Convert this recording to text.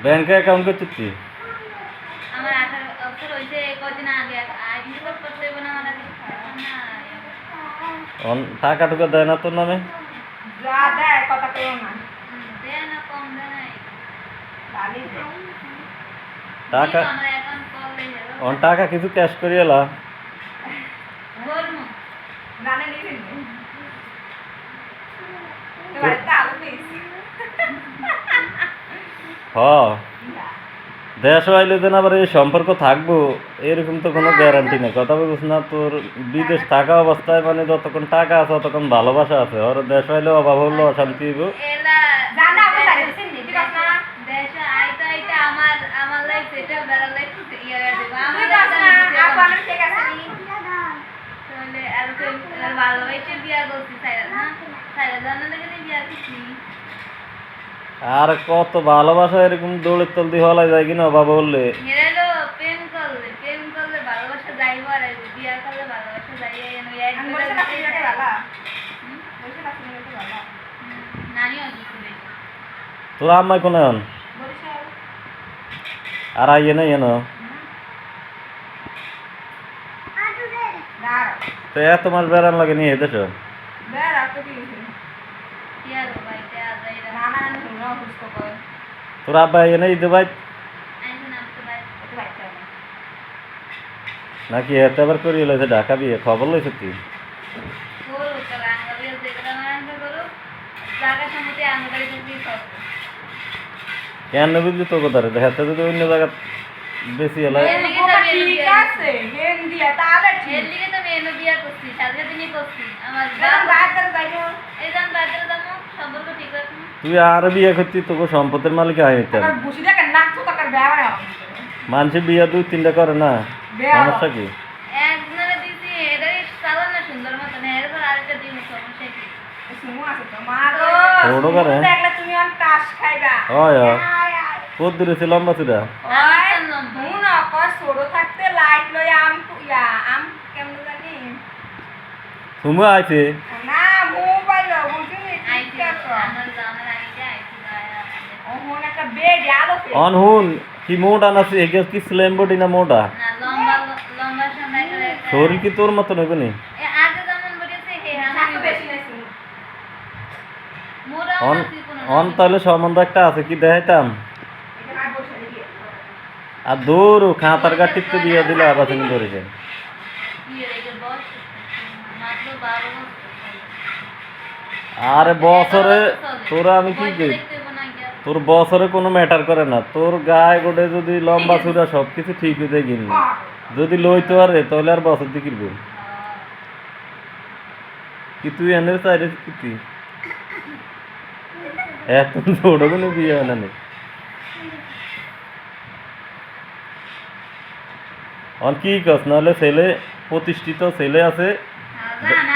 ব্যাংকে অ্যাকাউন্ট করছিস? আমার 18 বছর হইছে কদিন আগে আইডি কার্ড করতে হবে না আমার টাকা টুকা দেয় না তোর নামে? যা দেয় কথা কেউ না দেয় না কম দেয় না ভালোই দেয় টাকা আমার অ্যাকাউন্ট করলে টাকা কিছু ক্যাশ করিয়ে এলা বলমু জানে নিবি তো বাড়িতে আলু পেয়েছি হ দেশ আইলে যেন আবার এই সম্পর্ক থাকবো এরকম তো কোনো গ্যারান্টি নেই। কথা বলছিস না, তোর বিদেশ থাকা অবস্থায় মানে যতক্ষণ টাকা আছে ততক্ষণ ভালোবাসা আছে, ওর দেশ আইলে অভাব হলো অশান্তি হইব। এলা জানা আপনি জানেন ঠিক আছে না দেশে আইতে আইতে আমার লাইফ সেটা বেড়া লাইফ ইয়ে দেব তুই যাস না আপু আমি ঠিক আছে নি তাহলে আর ভালোবাসে বিয়া করছি সাইরা না সাইরা জানা লাগে বিয়া করছি আর কত ভালোবাসা এরকম দৌড়ের তল দিয়ে হলাই যায় কিনা অভাব হলে। হেরালো প্রেম করলে ভালোবাসা যাইব আর বিয়া করলে ভালোবাসা যাইয়া এনো এক আমি বলছি না তুমি লাগে ভালো বলছি না তুমি লাগে ভালো নানি অজিতে তোর আম্মাই কোন বলছি আর আইয়ে না এনো না তো এত মাস বেড়ান লাগে নিয়ে দেশ। বের আপনি কি ইয়ার ভাই তে আজাইরা না না না শুনো বুঝতে পার তোর আব্বা এনে ঈদে ভাই আইন নাম তো ভাই একটু বাইতে হবে নাকি এত আবার করিয়ে লইছে ঢাকা বিয়ে খবর লইছে তুই? করো তাহলে আঙ্গাবিয়া যেটা মারাঙ্গ করো জায়গা সমিতি আঙ্গাবাড়ি তুমি সব কেন বুঝলি তো কথা রে দেখাতে যদি অন্য জায়গা বেশি এলাই ঠিক আছে হেন দিয়া তাহলে ঠিক এর লিগে তো মেনু বিয়া করছি সাথে দিনই করছি আমার এখন বাইরে করে যাইবো এই জান বাইরে যাবো সম্পর্ক ঠিক রাখুন তুই আর বিয়ে করছি তোকে সম্পদের মালিক আইতে আমার বুঝি দেখেন নাক তো তাকার বেয়ারে মানুষের বিয়ে 2-3টা করে না, সমস্যা কি? একজনের দিছি এটাই চালান না সুন্দর মতন এরপর আরেকটা দিন সমস্যা কি সুমু আছে তো মারো ছোট করে দেখলে তুমি অন টাস খাইবা হয় কত দূরে ছিল লম্বা চূড়া? ওই হুন কস ছোট থাকতে লাইট লই আম ইয়া আম কেমন জানি সুমু আইছে না মোবাইল বুঝি আইছি ঠিক আছে আমার জানার আইডিয়া আইছি গায়া ওহন একটা বেড আলো অন হুন কি মোটা না এগে কি স্লেম বডি না মোটা? না লম্বা লম্বা সময় করে শরীর কি তোর মতন হইব নি? এ আগে যেমন বলেছে হে স্বাস্থ্য আমি বেশি নেই শুনো মোরা অন নাকি কোনো অন তাহলে সম্বন্ধ একটা আছে কি দেখাইতাম? এটা আর বসে দেখি আর দূর খাতার গাঠিতে দিয়ে দিলে আবার তুমি ধরেছে। কি রে বস মাত্র 12 বছর আরে বছরে তোরা আমি কি কই দেখতে না গিয়া তোর বছরে কোনো ম্যাটার করে না, তোর গায়ে গোটে যদি লম্বা চূড়া সব কিছু ঠিক হয়ে যায় কিনবি, যদি লইতে পারে তাহলে আর বছর দিয়ে কিনবি কি তুই এনের চাইরে কি তুই এত ছোট কোনো বিয়ে হয় না নে। অন কি কস নাহলে ছেলে প্রতিষ্ঠিত ছেলে আছে জান